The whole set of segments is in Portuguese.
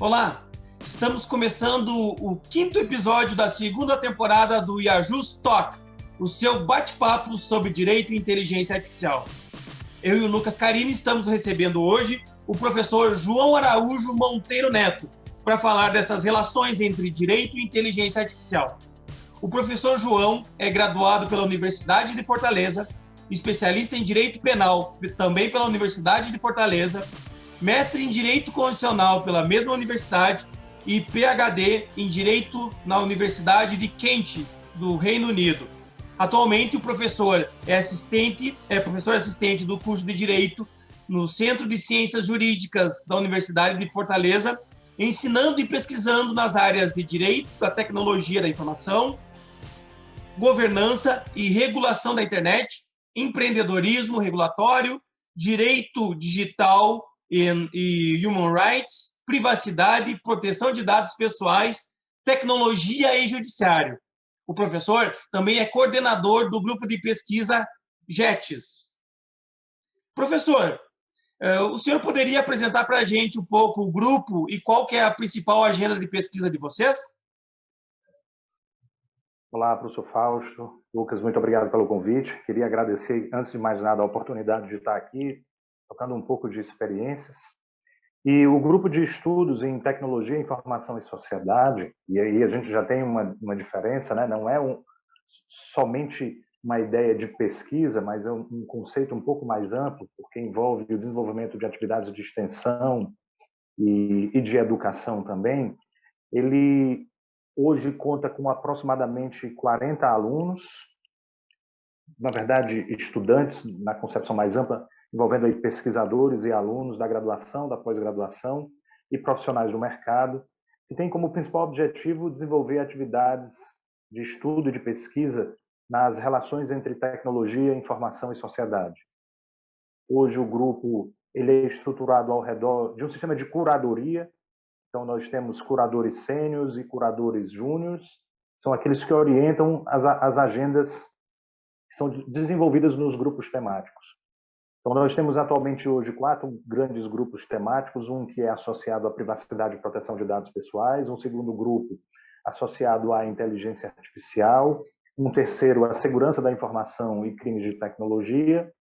Olá, estamos começando o quinto episódio da segunda temporada do Iajus Talk, o seu bate-papo sobre direito e inteligência artificial. Eu e o Lucas Carini estamos recebendo hoje o professor João Araújo Monteiro Neto para falar dessas relações entre direito e inteligência artificial. O professor João é graduado pela Universidade de Fortaleza, especialista em direito penal também pela Universidade de Fortaleza, mestre em Direito Constitucional pela mesma universidade e PhD em Direito na Universidade de Kent, do Reino Unido. Atualmente, o professor é professor assistente do curso de Direito no Centro de Ciências Jurídicas da Universidade de Fortaleza, ensinando e pesquisando nas áreas de Direito, da Tecnologia da Informação, Governança e Regulação da Internet, Empreendedorismo regulatório, Direito Digital e Human Rights, privacidade, proteção de dados pessoais, tecnologia e judiciário. O professor também é coordenador do grupo de pesquisa JETS. Professor, o senhor poderia apresentar para a gente um pouco o grupo e qual que é a principal agenda de pesquisa de vocês? Olá, professor Fausto. Lucas, muito obrigado pelo convite. Queria agradecer, antes de mais nada, a oportunidade de estar aqui, tocando um pouco de experiências. E o grupo de estudos em tecnologia, informação e sociedade, e aí a gente já tem uma diferença, né? Não é somente uma ideia de pesquisa, mas é um conceito um pouco mais amplo, porque envolve o desenvolvimento de atividades de extensão e de educação também. Ele hoje conta com aproximadamente 40 alunos, na verdade, estudantes, na concepção mais ampla, envolvendo aí pesquisadores e alunos da graduação, da pós-graduação e profissionais do mercado, que tem como principal objetivo desenvolver atividades de estudo e de pesquisa nas relações entre tecnologia, informação e sociedade. Hoje o grupo ele é estruturado ao redor de um sistema de curadoria. Então nós temos curadores sêniores e curadores júniores, são aqueles que orientam as agendas que são desenvolvidas nos grupos temáticos. Então, nós temos atualmente hoje 4 grandes grupos temáticos, um que é associado à privacidade e proteção de dados pessoais, um segundo grupo associado à inteligência artificial, um terceiro à segurança da informação e crimes de tecnologia,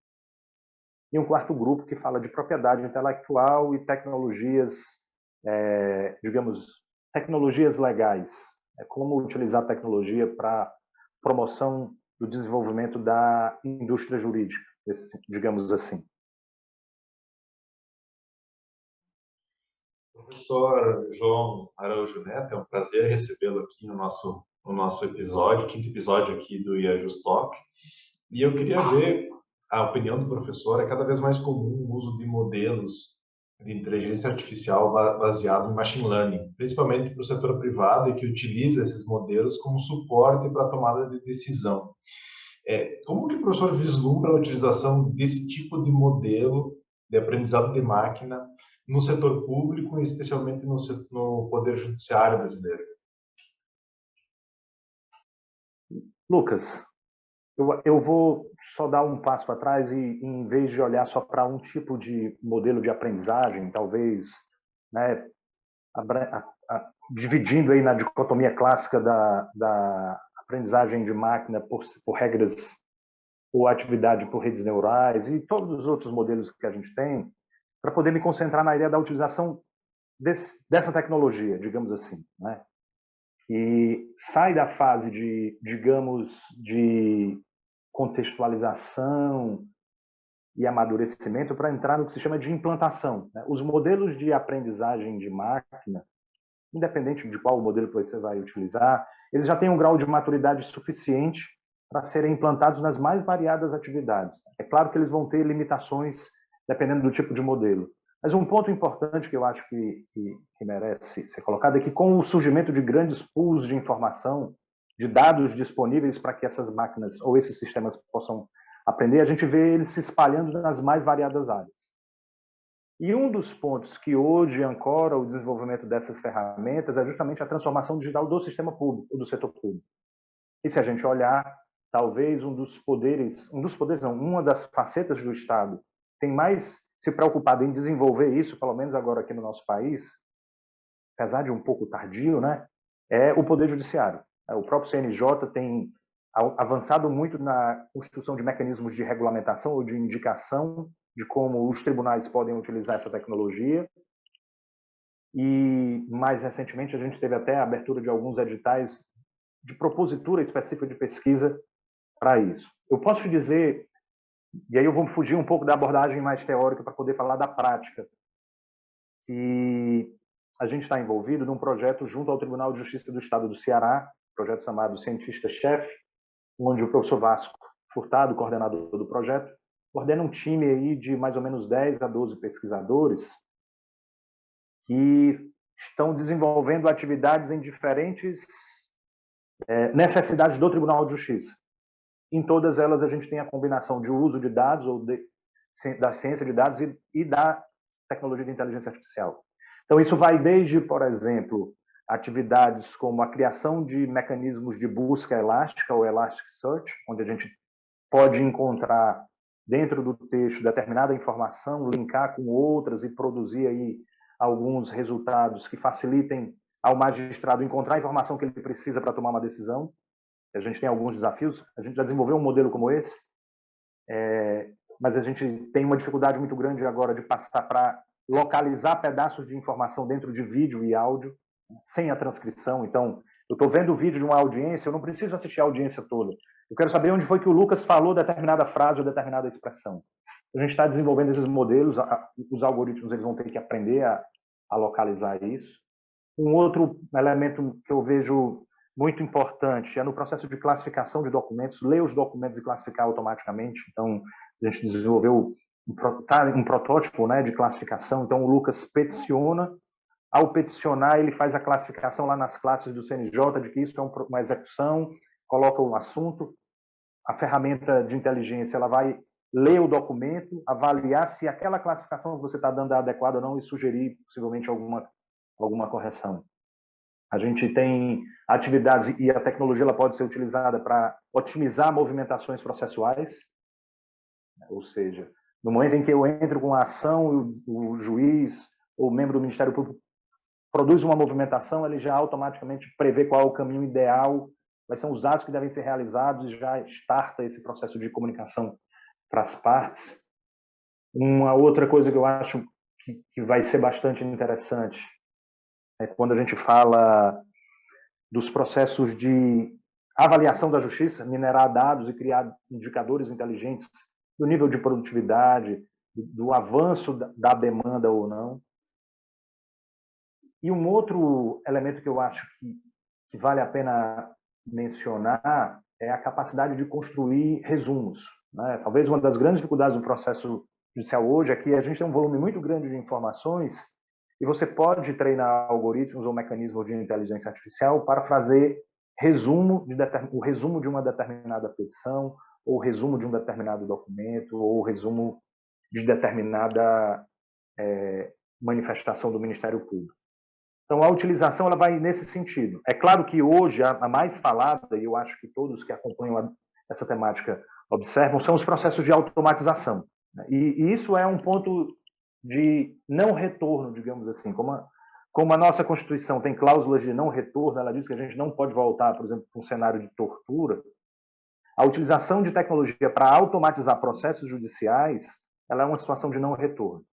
e um quarto grupo que fala de propriedade intelectual e tecnologias, digamos, tecnologias legais, como utilizar a tecnologia para promoção do desenvolvimento da indústria jurídica, digamos assim. Professor João Araújo Neto, é um prazer recebê-lo aqui no nosso episódio, quinto episódio aqui do Iajus Talk. E eu queria ver a opinião do professor. É cada vez mais comum o uso de modelos de inteligência artificial baseado em machine learning, principalmente para o setor privado e que utiliza esses modelos como suporte para a tomada de decisão. Como que o professor vislumbra a utilização desse tipo de modelo de aprendizado de máquina no setor público e especialmente no Poder Judiciário brasileiro? Lucas, eu vou só dar um passo atrás e, em vez de olhar só para um tipo de modelo de aprendizagem, talvez, né, dividindo aí na dicotomia clássica da aprendizagem de máquina por regras ou atividade por redes neurais e todos os outros modelos que a gente tem, para poder me concentrar na ideia da utilização dessa tecnologia, digamos assim, né? Que sai da fase de, digamos, de contextualização e amadurecimento para entrar no que se chama de implantação, né? Os modelos de aprendizagem de máquina, independente de qual modelo que você vai utilizar, eles já têm um grau de maturidade suficiente para serem implantados nas mais variadas atividades. É claro que eles vão ter limitações dependendo do tipo de modelo. Mas um ponto importante que eu acho que merece ser colocado é que com o surgimento de grandes pools de informação, de dados disponíveis para que essas máquinas ou esses sistemas possam aprender, a gente vê eles se espalhando nas mais variadas áreas. E um dos pontos que hoje ancora o desenvolvimento dessas ferramentas é justamente a transformação digital do sistema público, do setor público. E se a gente olhar, talvez uma das facetas do Estado tem mais se preocupado em desenvolver isso, pelo menos agora aqui no nosso país, apesar de um pouco tardio, né, é o Poder Judiciário. O próprio CNJ tem avançado muito na construção de mecanismos de regulamentação ou de indicação de como os tribunais podem utilizar essa tecnologia. E, mais recentemente, a gente teve até a abertura de alguns editais de propositura específica de pesquisa para isso. Eu posso te dizer, e aí eu vou fugir um pouco da abordagem mais teórica para poder falar da prática, que a gente está envolvido num projeto junto ao Tribunal de Justiça do Estado do Ceará, projeto chamado Cientista-Chefe, onde o professor Vasco Furtado, coordenador do projeto, coordena um time aí de mais ou menos 10 a 12 pesquisadores que estão desenvolvendo atividades em diferentes necessidades do Tribunal de Justiça. Em todas elas, a gente tem a combinação de uso de dados, ou da ciência de dados e da tecnologia de inteligência artificial. Então, isso vai desde, por exemplo, atividades como a criação de mecanismos de busca elástica, ou Elasticsearch, onde a gente pode encontrar dentro do texto determinada informação, linkar com outras e produzir aí alguns resultados que facilitem ao magistrado encontrar a informação que ele precisa para tomar uma decisão. A gente tem alguns desafios, a gente já desenvolveu um modelo como esse, mas a gente tem uma dificuldade muito grande agora de passar para localizar pedaços de informação dentro de vídeo e áudio, sem a transcrição. Então, eu estou vendo o vídeo de uma audiência, eu não preciso assistir a audiência toda. Eu quero saber onde foi que o Lucas falou determinada frase ou determinada expressão. A gente está desenvolvendo esses modelos, os algoritmos eles vão ter que aprender a localizar isso. Um outro elemento que eu vejo muito importante é no processo de classificação de documentos, ler os documentos e classificar automaticamente. Então, a gente desenvolveu um protótipo, né, de classificação. Então, o Lucas peticiona. Ao peticionar, ele faz a classificação lá nas classes do CNJ de que isso é uma execução, coloca um assunto. A ferramenta de inteligência ela vai ler o documento, avaliar se aquela classificação que você está dando é adequada ou não e sugerir, possivelmente, alguma correção. A gente tem atividades e a tecnologia ela pode ser utilizada para otimizar movimentações processuais, ou seja, no momento em que eu entro com a ação, o juiz ou membro do Ministério Público produz uma movimentação, ele já automaticamente prevê qual é o caminho ideal, quais são os dados que devem ser realizados e já starta esse processo de comunicação para as partes. Uma outra coisa que eu acho que vai ser bastante interessante é quando a gente fala dos processos de avaliação da justiça, minerar dados e criar indicadores inteligentes do nível de produtividade, do avanço da demanda ou não. E um outro elemento que eu acho que vale a pena mencionar é a capacidade de construir resumos, né? Talvez uma das grandes dificuldades do processo judicial hoje é que a gente tem um volume muito grande de informações e você pode treinar algoritmos ou mecanismos de inteligência artificial para fazer o resumo de uma determinada petição, ou o resumo de um determinado documento, ou o resumo de determinada manifestação do Ministério Público. Então, a utilização ela vai nesse sentido. É claro que hoje a mais falada, e eu acho que todos que acompanham essa temática observam, são os processos de automatização. E isso é um ponto de não retorno, digamos assim. Como a nossa Constituição tem cláusulas de não retorno, ela diz que a gente não pode voltar, por exemplo, para um cenário de tortura. A utilização de tecnologia para automatizar processos judiciais, ela é uma situação de não retorno.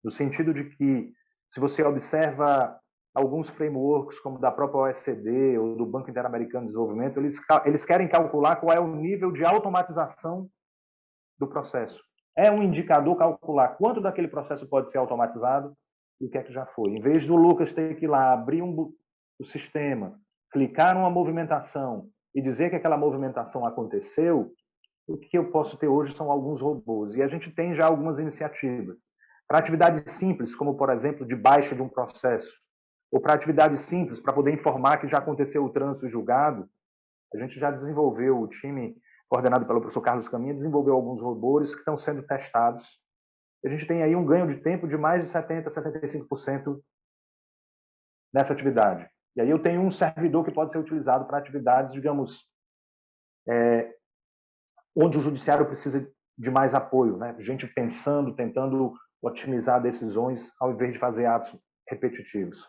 No sentido de que, se você observa alguns frameworks, como da própria OECD ou do Banco Interamericano de Desenvolvimento, eles querem calcular qual é o nível de automatização do processo. É um indicador calcular quanto daquele processo pode ser automatizado e o que é que já foi. Em vez do Lucas ter que ir lá, abrir o sistema, clicar numa movimentação e dizer que aquela movimentação aconteceu, o que eu posso ter hoje são alguns robôs. E a gente tem já algumas iniciativas. Para atividades simples, como, por exemplo, de baixa de um processo, ou para atividades simples, para poder informar que já aconteceu o trânsito julgado, a gente já desenvolveu, o time coordenado pelo professor Carlos Caminha, desenvolveu alguns robôs que estão sendo testados. A gente tem aí um ganho de tempo de mais de 70%, 75% nessa atividade. E aí eu tenho um servidor que pode ser utilizado para atividades, digamos, onde o judiciário precisa de mais apoio, né? Gente pensando, tentando otimizar decisões, ao invés de fazer atos repetitivos.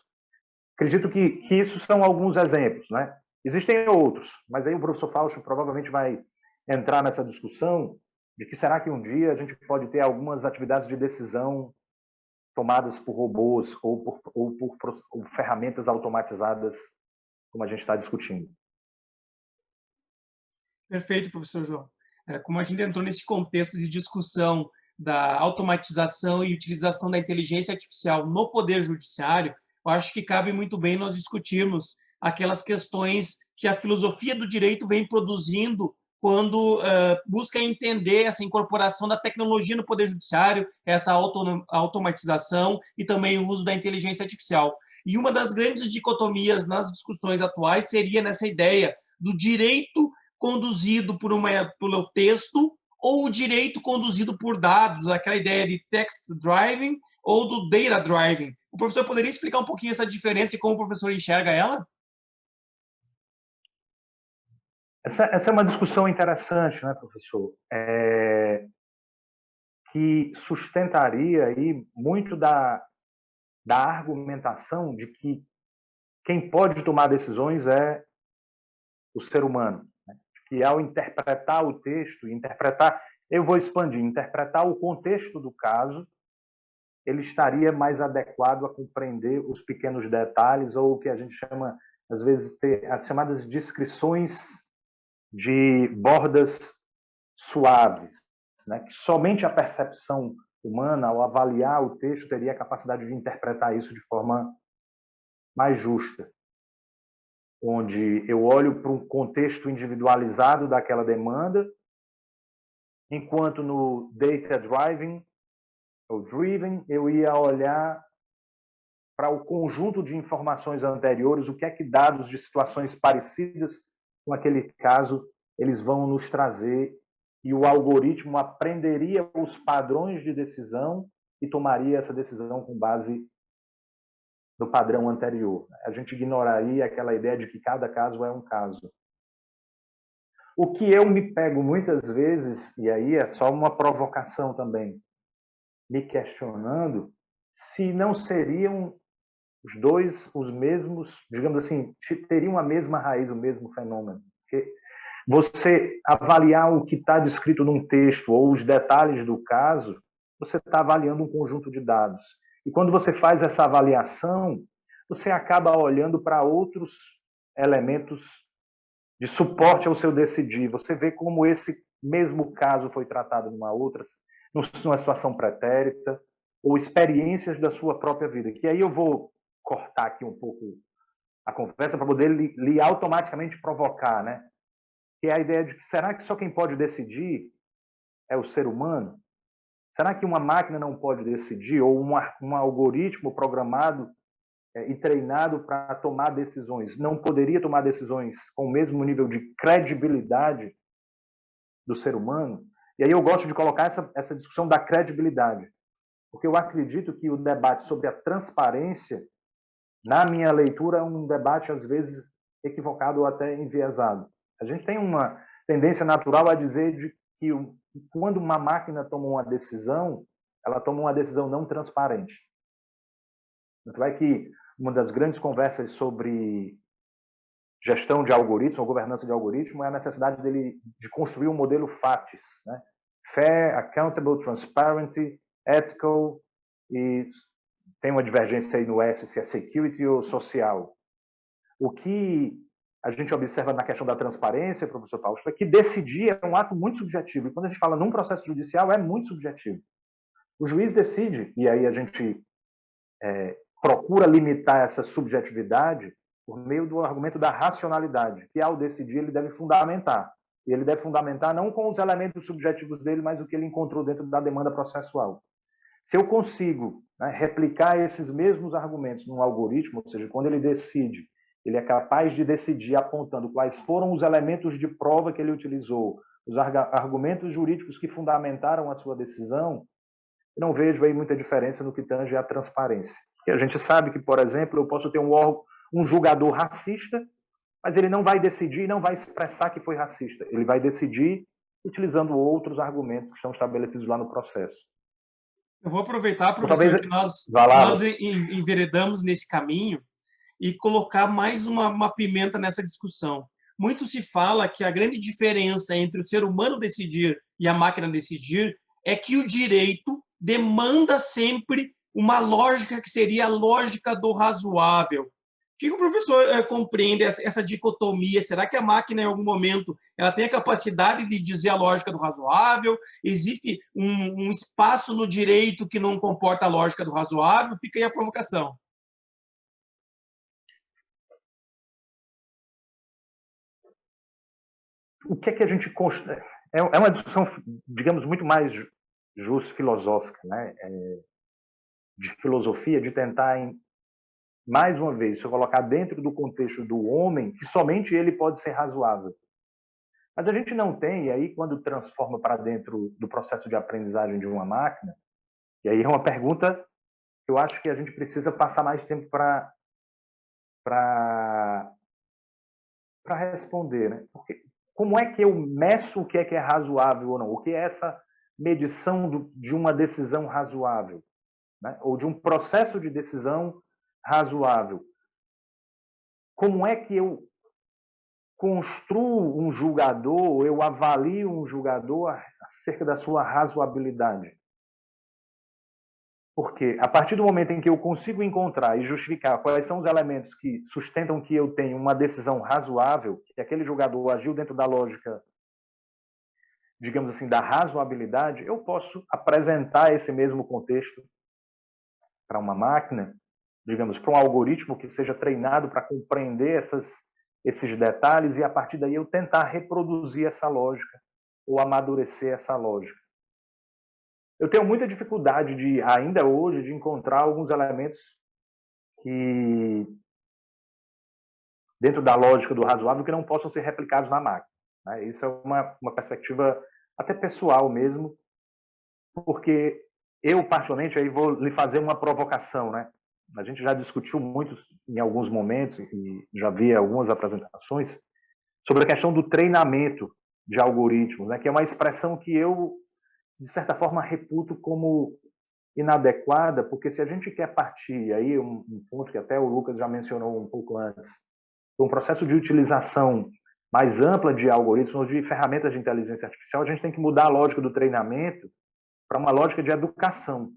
Acredito que isso são alguns exemplos, né? Existem outros, mas aí o professor Fausto provavelmente vai entrar nessa discussão de que será que um dia a gente pode ter algumas atividades de decisão tomadas por robôs ou por ferramentas automatizadas, como a gente está discutindo. Perfeito, professor João. Como a gente entrou nesse contexto de discussão da automatização e utilização da inteligência artificial no Poder Judiciário, eu acho que cabe muito bem nós discutirmos aquelas questões que a filosofia do direito vem produzindo quando busca entender essa incorporação da tecnologia no Poder Judiciário, essa automatização e também o uso da inteligência artificial. E uma das grandes dicotomias nas discussões atuais seria nessa ideia do direito conduzido pelo texto ou o direito conduzido por dados, aquela ideia de text driving ou do data driving. O professor poderia explicar um pouquinho essa diferença e como o professor enxerga ela? Essa é uma discussão interessante, né, professor? Que sustentaria aí muito da argumentação de que quem pode tomar decisões é o ser humano, né? Que ao interpretar o texto, eu vou expandir, interpretar o contexto do caso, ele estaria mais adequado a compreender os pequenos detalhes ou o que a gente chama, às vezes, as chamadas descrições de bordas suaves, né? Que somente a percepção humana, ao avaliar o texto, teria a capacidade de interpretar isso de forma mais justa, onde eu olho para um contexto individualizado daquela demanda, enquanto no data driving ou driven eu ia olhar para o conjunto de informações anteriores, o que é que dados de situações parecidas com aquele caso eles vão nos trazer, e o algoritmo aprenderia os padrões de decisão e tomaria essa decisão com base no padrão anterior. A gente ignoraria aquela ideia de que cada caso é um caso. O que eu me pego muitas vezes, e aí é só uma provocação também, me questionando se não seriam os dois os mesmos, digamos assim, teriam a mesma raiz, o mesmo fenômeno. Porque você avaliar o que está descrito num texto ou os detalhes do caso, você está avaliando um conjunto de dados. E quando você faz essa avaliação, você acaba olhando para outros elementos de suporte ao seu decidir. Você vê como esse mesmo caso foi tratado numa situação pretérita, ou experiências da sua própria vida. Que aí eu vou cortar aqui um pouco a conversa para poder lhe automaticamente provocar, né? Que é a ideia de que será que só quem pode decidir é o ser humano? Será que uma máquina não pode decidir? Ou um algoritmo programado e treinado para tomar decisões não poderia tomar decisões com o mesmo nível de credibilidade do ser humano? E aí eu gosto de colocar essa discussão da credibilidade, porque eu acredito que o debate sobre a transparência, na minha leitura, é um debate, às vezes, equivocado ou até enviesado. A gente tem uma tendência natural a dizer que quando uma máquina toma uma decisão, ela toma uma decisão não transparente. Tanto é que uma das grandes conversas sobre gestão de algoritmo, ou governança de algoritmo, é a necessidade de construir um modelo FATS, né? Fair, Accountable, Transparent, Ethical, e tem uma divergência aí no S, se é Security ou Social. O que a gente observa na questão da transparência, professor Fausto, é que decidir é um ato muito subjetivo. E quando a gente fala num processo judicial, é muito subjetivo. O juiz decide, e aí a gente procura limitar essa subjetividade por meio do argumento da racionalidade, que ao decidir ele deve fundamentar. E ele deve fundamentar não com os elementos subjetivos dele, mas o que ele encontrou dentro da demanda processual. Se eu consigo, né, replicar esses mesmos argumentos num algoritmo, ou seja, quando ele decide, ele é capaz de decidir apontando quais foram os elementos de prova que ele utilizou, os argumentos jurídicos que fundamentaram a sua decisão, eu não vejo aí muita diferença no que tange à transparência. Porque a gente sabe que, por exemplo, eu posso ter um julgador racista, mas ele não vai decidir, não vai expressar que foi racista. Ele vai decidir utilizando outros argumentos que estão estabelecidos lá no processo. Eu vou aproveitar, professor, que nós enveredamos nesse caminho e colocar mais uma pimenta nessa discussão. Muito se fala que a grande diferença entre o ser humano decidir e a máquina decidir é que o direito demanda sempre uma lógica que seria a lógica do razoável. O que o professor compreende essa dicotomia? Será que a máquina, em algum momento, ela tem a capacidade de dizer a lógica do razoável? Existe um espaço no direito que não comporta a lógica do razoável? Fica aí a provocação. O que é que a gente constrói? É uma discussão, digamos, muito mais justa filosófica, né? De filosofia, de tentar, mais uma vez, se colocar dentro do contexto do homem, que somente ele pode ser razoável. Mas a gente não tem, e aí quando transforma para dentro do processo de aprendizagem de uma máquina, e aí é uma pergunta que eu acho que a gente precisa passar mais tempo para responder, né? Porque como é que eu meço o que é razoável ou não? O que é essa medição de uma decisão razoável, né? Ou de um processo de decisão razoável? Como é que eu construo um julgador, eu avalio um julgador acerca da sua razoabilidade? Porque a partir do momento em que eu consigo encontrar e justificar quais são os elementos que sustentam que eu tenho uma decisão razoável, que aquele julgador agiu dentro da lógica, digamos assim, da razoabilidade, eu posso apresentar esse mesmo contexto para uma máquina, digamos, para um algoritmo que seja treinado para compreender esses detalhes e, a partir daí, eu tentar reproduzir essa lógica ou amadurecer essa lógica. Eu tenho muita dificuldade ainda hoje de encontrar alguns elementos que, dentro da lógica do razoável, que não possam ser replicados na máquina, né? Isso é uma perspectiva até pessoal mesmo, porque eu, particularmente, aí vou lhe fazer uma provocação, né? A gente já discutiu muito em alguns momentos e já vi algumas apresentações sobre a questão do treinamento de algoritmos, né? Que é uma expressão que eu, de certa forma, reputo como inadequada, porque se a gente quer partir, aí um ponto que até o Lucas já mencionou um pouco antes, um processo de utilização mais ampla de algoritmos ou de ferramentas de inteligência artificial, a gente tem que mudar a lógica do treinamento para uma lógica de educação.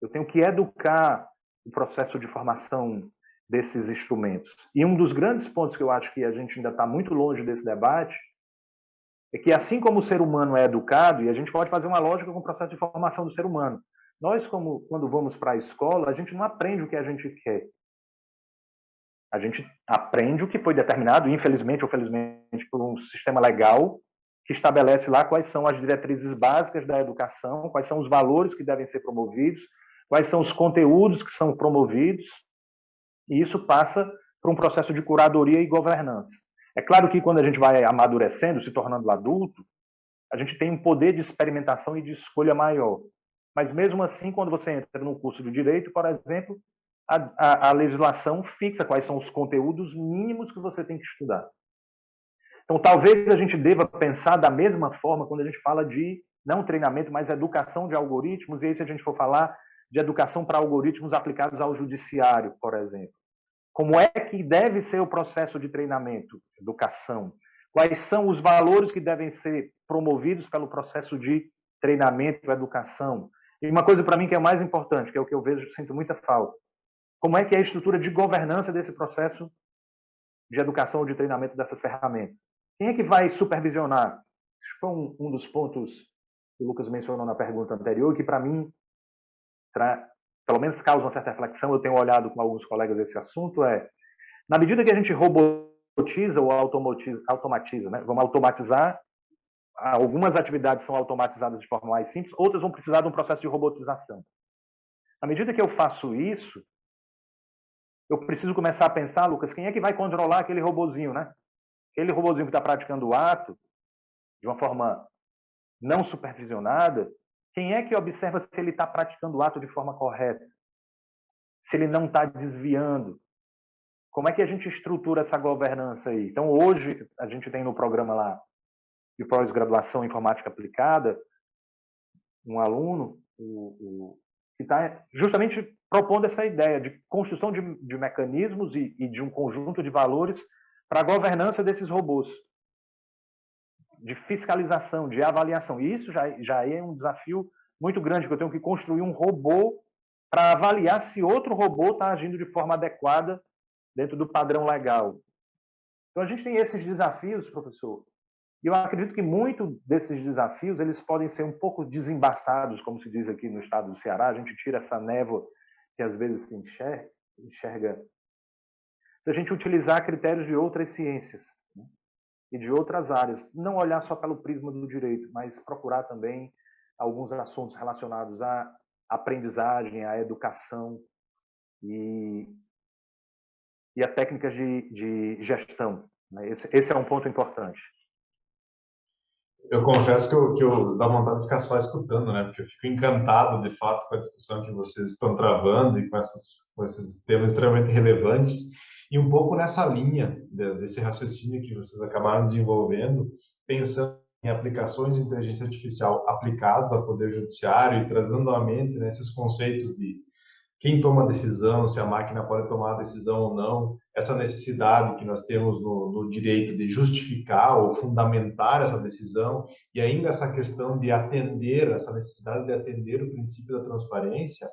Eu tenho que educar o processo de formação desses instrumentos. E um dos grandes pontos que eu acho que a gente ainda está muito longe desse debate é que, assim como o ser humano é educado, e a gente pode fazer uma lógica com o processo de formação do ser humano, nós, quando vamos para a escola, a gente não aprende o que a gente quer. A gente aprende o que foi determinado, infelizmente ou felizmente, por um sistema legal que estabelece lá quais são as diretrizes básicas da educação, quais são os valores que devem ser promovidos, quais são os conteúdos que são promovidos, e isso passa por um processo de curadoria e governança. É claro que quando a gente vai amadurecendo, se tornando adulto, a gente tem um poder de experimentação e de escolha maior. Mas mesmo assim, quando você entra num curso de direito, por exemplo, a legislação fixa quais são os conteúdos mínimos que você tem que estudar. Então, talvez a gente deva pensar da mesma forma quando a gente fala de, não treinamento, mas educação de algoritmos, e aí se a gente for falar de educação para algoritmos aplicados ao judiciário, por exemplo. Como é que deve ser o processo de treinamento, educação? Quais são os valores que devem ser promovidos pelo processo de treinamento, educação? E uma coisa para mim que é mais importante, que é o que eu vejo, sinto muita falta. Como é que é a estrutura de governança desse processo de educação ou de treinamento dessas ferramentas? Quem é que vai supervisionar? Acho que foi um dos pontos que o Lucas mencionou na pergunta anterior, que para mim, pelo menos causa uma certa reflexão, eu tenho olhado com alguns colegas esse assunto, na medida que a gente robotiza ou automatiza, né? Vamos automatizar, algumas atividades são automatizadas de forma mais simples, outras vão precisar de um processo de robotização. À medida que eu faço isso, eu preciso começar a pensar, Lucas, quem é que vai controlar aquele robozinho, né? Aquele robozinho que está praticando o ato de uma forma não supervisionada, quem é que observa se ele está praticando o ato de forma correta? Se ele não está desviando? Como é que a gente estrutura essa governança aí? Então, hoje, a gente tem no programa lá de pós-graduação em informática aplicada, um aluno, o que está justamente propondo essa ideia de construção de mecanismos e de um conjunto de valores para a governança desses robôs, de fiscalização, de avaliação. E isso já é um desafio muito grande, que eu tenho que construir um robô para avaliar se outro robô está agindo de forma adequada dentro do padrão legal. Então, a gente tem esses desafios, professor, e eu acredito que muito desses desafios eles podem ser um pouco desembaçados, como se diz aqui no estado do Ceará. A gente tira essa névoa que às vezes se enxerga, se a gente utilizar critérios de outras ciências, né, e de outras áreas. Não olhar só pelo prisma do direito, mas procurar também alguns assuntos relacionados à aprendizagem, à educação e a técnicas de gestão. Né? Esse é um ponto importante. Eu confesso que eu dá vontade de ficar só escutando, né? Porque eu fico encantado, de fato, com a discussão que vocês estão travando e com esses temas extremamente relevantes. E um pouco nessa linha desse raciocínio que vocês acabaram desenvolvendo, pensando em aplicações de inteligência artificial aplicadas ao Poder Judiciário e trazendo à mente, né, esses conceitos de quem toma a decisão, se a máquina pode tomar a decisão ou não, essa necessidade que nós temos no direito de justificar ou fundamentar essa decisão, e ainda essa questão de atender, essa necessidade de atender o princípio da transparência.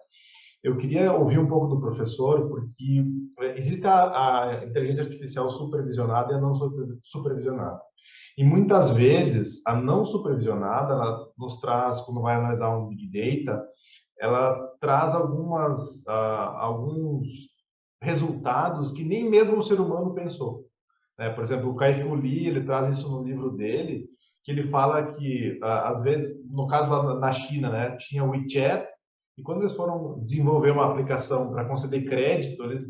Eu queria ouvir um pouco do professor, porque existe a inteligência artificial supervisionada e a não supervisionada. E muitas vezes a não supervisionada, ela nos traz, quando vai analisar um Big Data, ela traz alguns resultados que nem mesmo o ser humano pensou. Por exemplo, o Kai-Fu Lee, ele traz isso no livro dele, que ele fala que, às vezes, no caso lá na China, né, tinha o WeChat, e quando eles foram desenvolver uma aplicação para conceder crédito, eles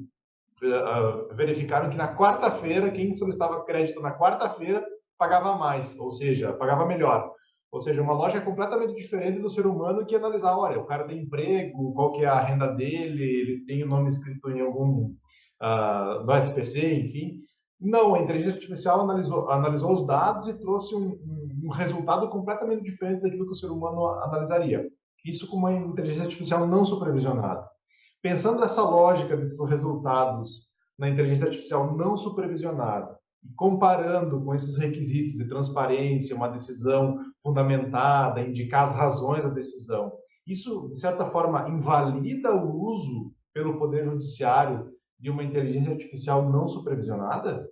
verificaram que na quarta-feira, quem solicitava crédito na quarta-feira pagava mais, ou seja, pagava melhor. Ou seja, uma loja completamente diferente do ser humano que analisar, olha, o cara tem emprego, qual que é a renda dele, ele tem o nome escrito em algum no SPC, enfim. Não, a inteligência artificial analisou os dados e trouxe um resultado completamente diferente daquilo que o ser humano analisaria. Isso com uma inteligência artificial não supervisionada. Pensando essa lógica desses resultados na inteligência artificial não supervisionada, e comparando com esses requisitos de transparência, uma decisão fundamentada, indicar as razões da decisão, isso, de certa forma, invalida o uso pelo Poder Judiciário de uma inteligência artificial não supervisionada?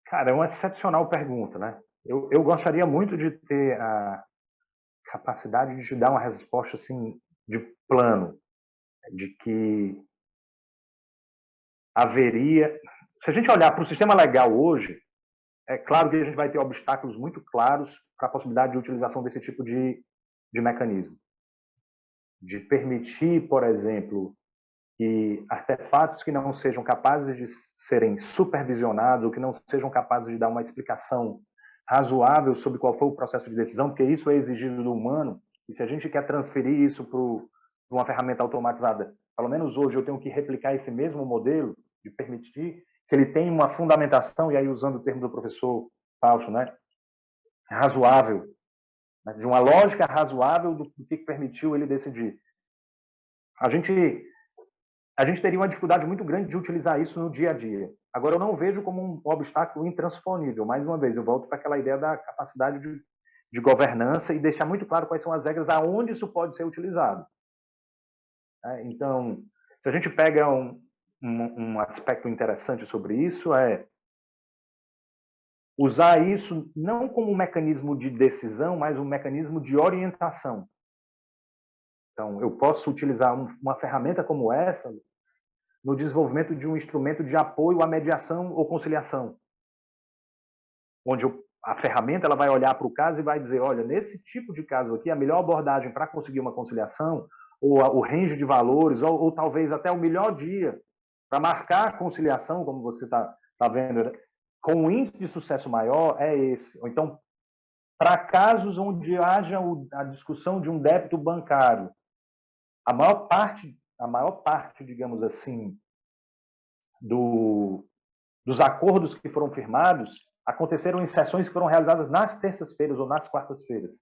Cara, é uma excepcional pergunta, né? Eu gostaria muito de ter a capacidade de te dar uma resposta assim de plano, de que haveria... Se a gente olhar para o sistema legal hoje, é claro que a gente vai ter obstáculos muito claros para a possibilidade de utilização desse tipo de mecanismo. De permitir, por exemplo, que artefatos que não sejam capazes de serem supervisionados ou que não sejam capazes de dar uma explicação razoável sobre qual foi o processo de decisão, porque isso é exigido do humano, e se a gente quer transferir isso para uma ferramenta automatizada, pelo menos hoje eu tenho que replicar esse mesmo modelo, de permitir que ele tenha uma fundamentação, e aí usando o termo do professor Fausto, né, razoável, né, de uma lógica razoável do que permitiu ele decidir. A gente teria uma dificuldade muito grande de utilizar isso no dia a dia. Agora, eu não vejo como um obstáculo intransponível. Mais uma vez, eu volto para aquela ideia da capacidade de governança e deixar muito claro quais são as regras aonde isso pode ser utilizado. Então, se a gente pega um aspecto interessante sobre isso, é usar isso não como um mecanismo de decisão, mas um mecanismo de orientação. Então, eu posso utilizar uma ferramenta como essa no desenvolvimento de um instrumento de apoio à mediação ou conciliação, onde a ferramenta ela vai olhar para o caso e vai dizer, olha, nesse tipo de caso aqui, a melhor abordagem para conseguir uma conciliação, ou o range de valores, ou talvez até o melhor dia para marcar a conciliação, como você está vendo, com um índice de sucesso maior, é esse. Ou então, para casos onde haja a discussão de um débito bancário, a maior parte, digamos assim, dos acordos que foram firmados aconteceram em sessões que foram realizadas nas terças-feiras ou nas quartas-feiras.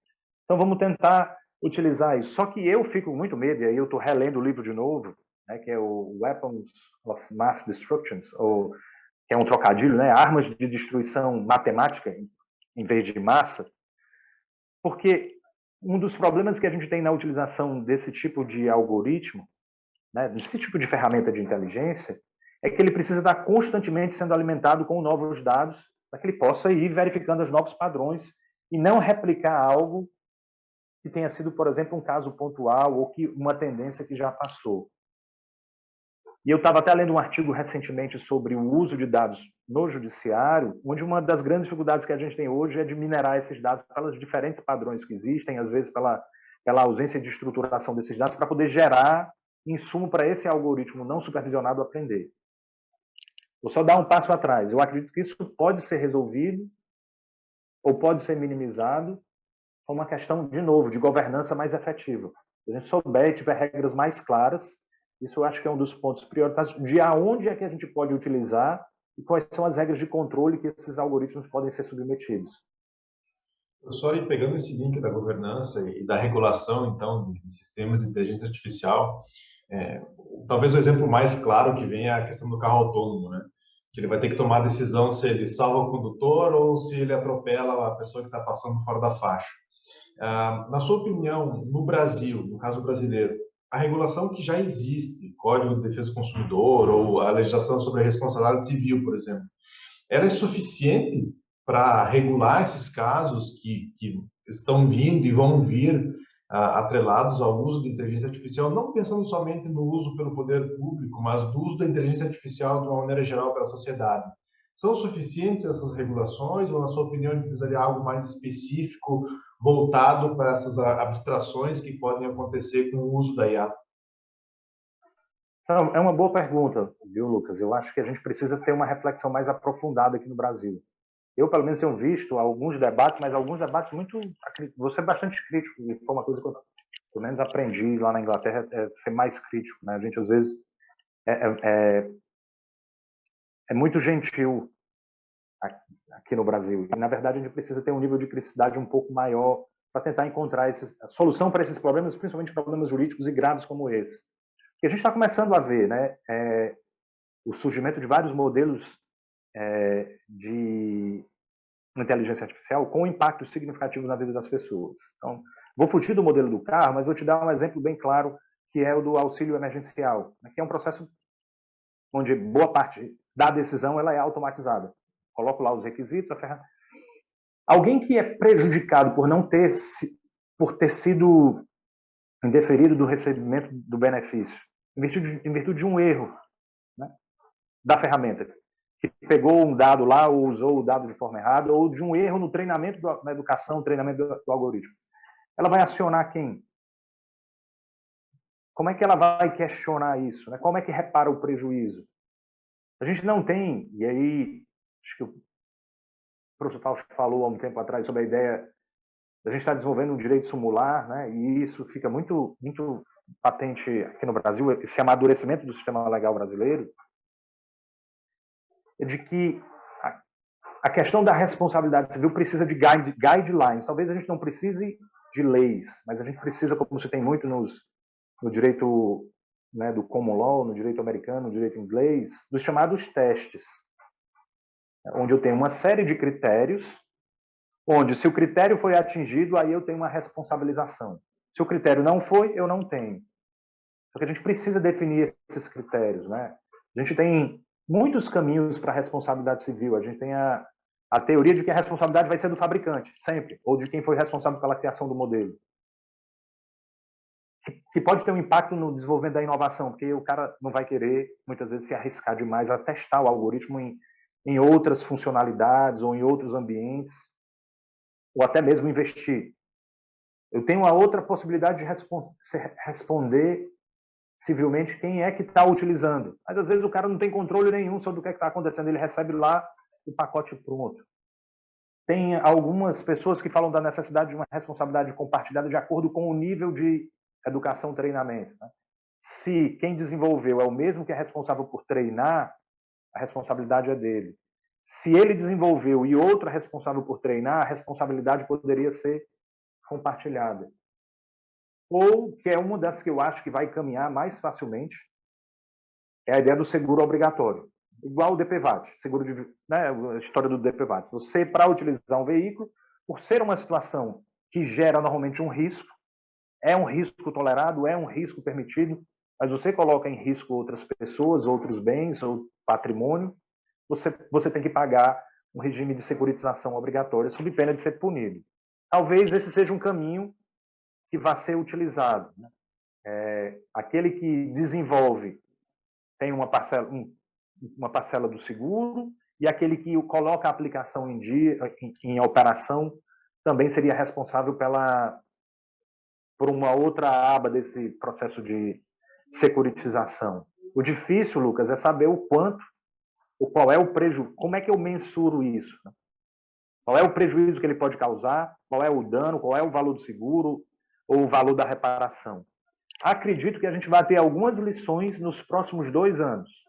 Então vamos tentar utilizar isso. Só que eu fico com muito medo, e aí eu estou relendo o livro de novo, né, que é o Weapons of Mass Destruction, ou que é um trocadilho, né, armas de destruição matemática em vez de massa, porque um dos problemas que a gente tem na utilização desse tipo de algoritmo, né, desse tipo de ferramenta de inteligência, é que ele precisa estar constantemente sendo alimentado com novos dados para que ele possa ir verificando os novos padrões e não replicar algo que tenha sido, por exemplo, um caso pontual ou que uma tendência que já passou. E eu estava até lendo um artigo recentemente sobre o uso de dados no judiciário, onde uma das grandes dificuldades que a gente tem hoje é de minerar esses dados pelos diferentes padrões que existem, às vezes pela ausência de estruturação desses dados, para poder gerar insumo para esse algoritmo não supervisionado aprender. Vou só dar um passo atrás. Eu acredito que isso pode ser resolvido ou pode ser minimizado com uma questão, de novo, de governança mais efetiva. Se a gente souber e tiver regras mais claras, isso eu acho que é um dos pontos prioritários de aonde é que a gente pode utilizar e quais são as regras de controle que esses algoritmos podem ser submetidos. Professor, e pegando esse link da governança e da regulação, então, de sistemas de inteligência artificial, talvez o exemplo mais claro que vem é a questão do carro autônomo, né? Que ele vai ter que tomar a decisão se ele salva o condutor ou se ele atropela a pessoa que está passando fora da faixa. Na sua opinião, no Brasil, no caso brasileiro, a regulação que já existe, Código de Defesa do Consumidor ou a legislação sobre a responsabilidade civil, por exemplo, ela é suficiente para regular esses casos que estão vindo e vão vir atrelados ao uso de inteligência artificial, não pensando somente no uso pelo poder público, mas do uso da inteligência artificial de uma maneira geral pela sociedade? São suficientes essas regulações ou, na sua opinião, a gente precisaria de algo mais específico, voltado para essas abstrações que podem acontecer com o uso da IA? É uma boa pergunta, viu, Lucas? Eu acho que a gente precisa ter uma reflexão mais aprofundada aqui no Brasil. Eu, pelo menos, tenho visto alguns debates, mas alguns debates muito... Vou ser bastante crítico, e foi uma coisa que eu, pelo menos, aprendi lá na Inglaterra, é ser mais crítico, né? A gente, às vezes, é muito gentil aqui no Brasil. E, na verdade, a gente precisa ter um nível de criticidade um pouco maior para tentar encontrar a solução para esses problemas, principalmente problemas jurídicos e graves como esse. E a gente está começando a ver, né, o surgimento de vários modelos de inteligência artificial com impactos significativos na vida das pessoas. Então, vou fugir do modelo do carro, mas vou te dar um exemplo bem claro, que é o do auxílio emergencial, que é um processo onde boa parte da decisão ela é automatizada. Coloco lá os requisitos, a ferramenta. Alguém que é prejudicado por ter sido indeferido do recebimento do benefício, em virtude de um erro, né, da ferramenta, que pegou um dado lá ou usou o dado de forma errada, ou de um erro no treinamento na educação, treinamento do algoritmo. Ela vai acionar quem? Como é que ela vai questionar isso? Né? Como é que repara o prejuízo? A gente não tem, e aí acho que o professor Fausto falou há um tempo atrás sobre a ideia a gente está desenvolvendo um direito simular, né? E isso fica muito, muito patente aqui no Brasil, esse amadurecimento do sistema legal brasileiro, é de que a questão da responsabilidade civil precisa de guidelines. Talvez a gente não precise de leis, mas a gente precisa, como se tem muito no direito, né, do common law, no direito americano, no direito inglês, dos chamados testes, onde eu tenho uma série de critérios, onde, se o critério foi atingido, aí eu tenho uma responsabilização. Se o critério não foi, eu não tenho. Só que a gente precisa definir esses critérios, né? A gente tem muitos caminhos para a responsabilidade civil. A gente tem a teoria de que a responsabilidade vai ser do fabricante, sempre, ou de quem foi responsável pela criação do modelo. Que pode ter um impacto no desenvolvimento da inovação, porque o cara não vai querer, muitas vezes, se arriscar demais a testar o algoritmo em outras funcionalidades ou em outros ambientes, ou até mesmo investir. Eu tenho a outra possibilidade de responder civilmente quem é que está utilizando. Mas, às vezes, o cara não tem controle nenhum sobre o que está acontecendo. Ele recebe lá o pacote pronto. Tem algumas pessoas que falam da necessidade de uma responsabilidade compartilhada de acordo com o nível de educação, treinamento. Né? Se quem desenvolveu é o mesmo que é responsável por treinar, a responsabilidade é dele. Se ele desenvolveu e outro é responsável por treinar, a responsabilidade poderia ser compartilhada. Ou, que é uma das que eu acho que vai caminhar mais facilmente, é a ideia do seguro obrigatório. Igual o DPVAT, seguro de, né, a história do DPVAT. Você, para utilizar um veículo, por ser uma situação que gera normalmente um risco, é um risco tolerado, é um risco permitido, mas você coloca em risco outras pessoas, outros bens, ou patrimônio, você tem que pagar um regime de securitização obrigatória, sob pena de ser punido. Talvez esse seja um caminho que vá ser utilizado. Né? Aquele que desenvolve tem uma parcela do seguro, e aquele que coloca a aplicação em dia, em operação, também seria responsável por uma outra aba desse processo de securitização. O difícil, Lucas, é saber o quanto, ou qual é o prejuízo, como é que eu mensuro isso? Qual é o prejuízo que ele pode causar, qual é o dano, qual é o valor do seguro ou o valor da reparação. Acredito que a gente vai ter algumas lições nos próximos 2 anos.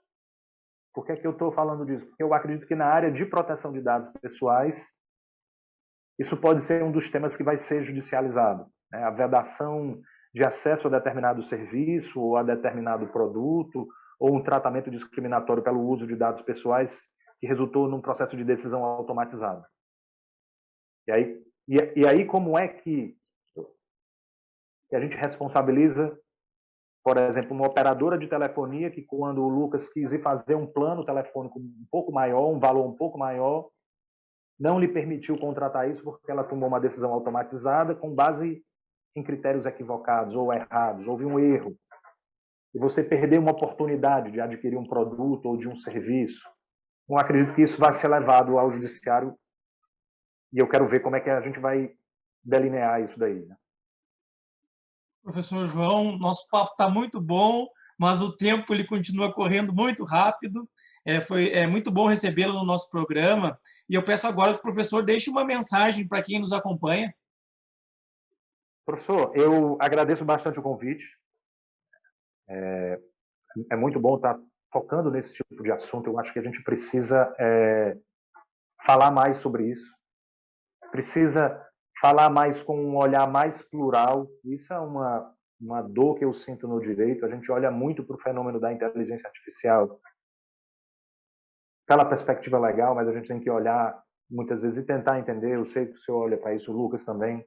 Por que é que eu estou falando disso? Porque eu acredito que na área de proteção de dados pessoais, isso pode ser um dos temas que vai ser judicializado. Né? A vedação de acesso a determinado serviço ou a determinado produto, ou um tratamento discriminatório pelo uso de dados pessoais que resultou num processo de decisão automatizado. E aí como é que a gente responsabiliza, por exemplo, uma operadora de telefonia que, quando o Lucas quis ir fazer um plano telefônico um pouco maior, um valor um pouco maior, não lhe permitiu contratar isso porque ela tomou uma decisão automatizada com base em critérios equivocados ou errados, houve um erro. E você perdeu uma oportunidade de adquirir um produto ou de um serviço. Não acredito que isso vai ser levado ao judiciário, e eu quero ver como é que a gente vai delinear isso daí. Né? Professor João, nosso papo está muito bom, mas o tempo ele continua correndo muito rápido. É muito bom recebê-lo no nosso programa, e eu peço agora que o professor deixe uma mensagem para quem nos acompanha. Professor, eu agradeço bastante o convite. É muito bom estar tocando nesse tipo de assunto. Eu acho que a gente precisa falar mais sobre isso. Precisa falar mais com um olhar mais plural. Isso é uma dor que eu sinto no direito. A gente olha muito para o fenômeno da inteligência artificial pela perspectiva legal, mas a gente tem que olhar muitas vezes e tentar entender. Eu sei que o senhor olha para isso, o Lucas também,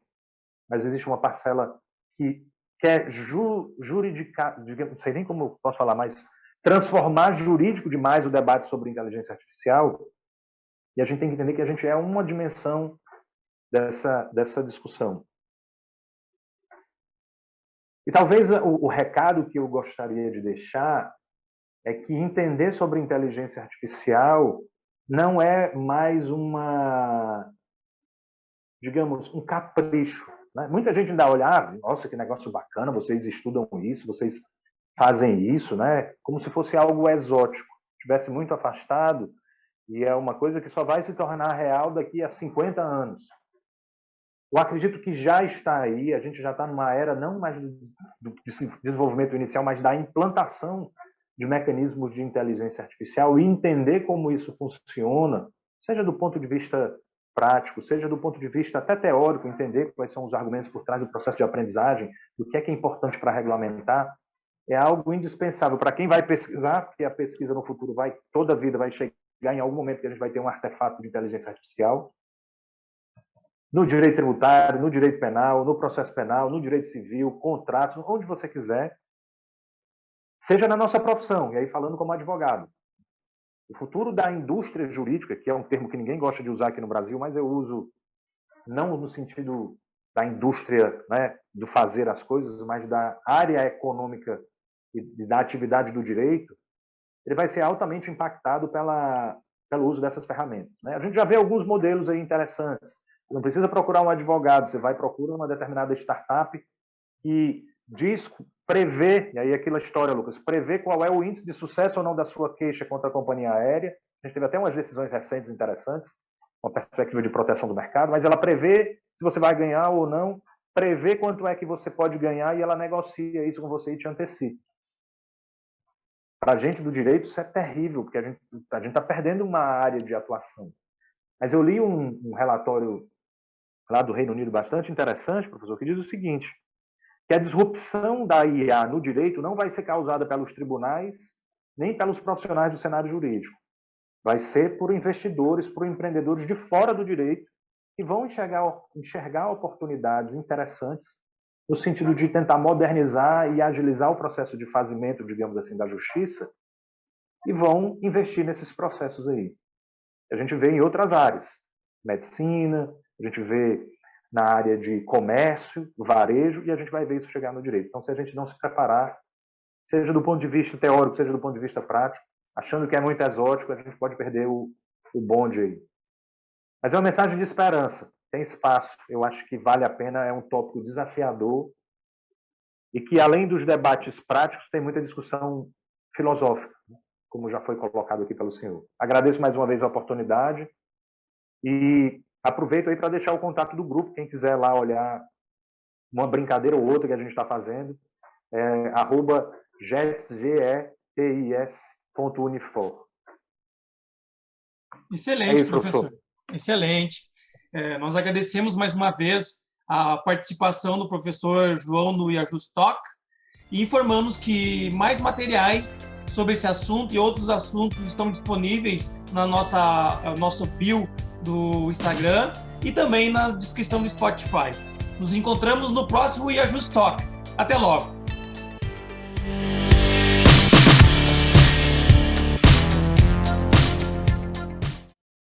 mas existe uma parcela que quer juridicar, não sei nem como posso falar, mas transformar jurídico demais o debate sobre inteligência artificial, e a gente tem que entender que a gente é uma dimensão dessa discussão. E talvez o recado que eu gostaria de deixar é que entender sobre inteligência artificial não é mais digamos, um capricho. Né? Muita gente ainda olha, nossa, que negócio bacana, vocês estudam isso, vocês fazem isso, né? Como se fosse algo exótico, estivesse muito afastado, e é uma coisa que só vai se tornar real daqui a 50 anos. Eu acredito que já está aí, a gente já está numa era não mais do desenvolvimento inicial, mas da implantação de mecanismos de inteligência artificial e entender como isso funciona, seja do ponto de vista prático, seja do ponto de vista até teórico, entender quais são os argumentos por trás do processo de aprendizagem, do que é importante para regulamentar, é algo indispensável para quem vai pesquisar, porque a pesquisa no futuro toda a vida vai chegar em algum momento que a gente vai ter um artefato de inteligência artificial, no direito tributário, no direito penal, no processo penal, no direito civil, contratos, onde você quiser, seja na nossa profissão, e aí falando como advogado. O futuro da indústria jurídica, que é um termo que ninguém gosta de usar aqui no Brasil, mas eu uso não no sentido da indústria, né, do fazer as coisas, mas da área econômica e da atividade do direito, ele vai ser altamente impactado pelo uso dessas ferramentas. Né? A gente já vê alguns modelos aí interessantes. Você não precisa procurar um advogado, você vai procurar uma determinada startup que prevê, e aí aquela história, Lucas, prevê qual é o índice de sucesso ou não da sua queixa contra a companhia aérea. A gente teve até umas decisões recentes interessantes, uma perspectiva de proteção do mercado, mas ela prevê se você vai ganhar ou não, prevê quanto é que você pode ganhar e ela negocia isso com você e te antecipa. Para a gente do direito isso é terrível, porque a gente está perdendo uma área de atuação. Mas eu li um relatório lá do Reino Unido bastante interessante, professor, que diz o seguinte, que a disrupção da IA no direito não vai ser causada pelos tribunais nem pelos profissionais do cenário jurídico. Vai ser por investidores, por empreendedores de fora do direito que vão enxergar oportunidades interessantes no sentido de tentar modernizar e agilizar o processo de fazimento, digamos assim, da justiça e vão investir nesses processos aí. A gente vê em outras áreas, medicina, a gente vê na área de comércio, varejo, e a gente vai ver isso chegar no direito. Então, se a gente não se preparar, seja do ponto de vista teórico, seja do ponto de vista prático, achando que é muito exótico, a gente pode perder o bonde aí. Mas é uma mensagem de esperança, tem espaço, eu acho que vale a pena, é um tópico desafiador e que, além dos debates práticos, tem muita discussão filosófica, como já foi colocado aqui pelo senhor. Agradeço mais uma vez a oportunidade e aproveito aí para deixar o contato do grupo, quem quiser lá olhar uma brincadeira ou outra que a gente está fazendo, @getis.unifor. Excelente, professor. Excelente. Nós agradecemos mais uma vez a participação do professor João no IAJUST e informamos que mais materiais sobre esse assunto e outros assuntos estão disponíveis na nosso bio do Instagram e também na descrição do Spotify. Nos encontramos no próximo IAJUST. Até logo!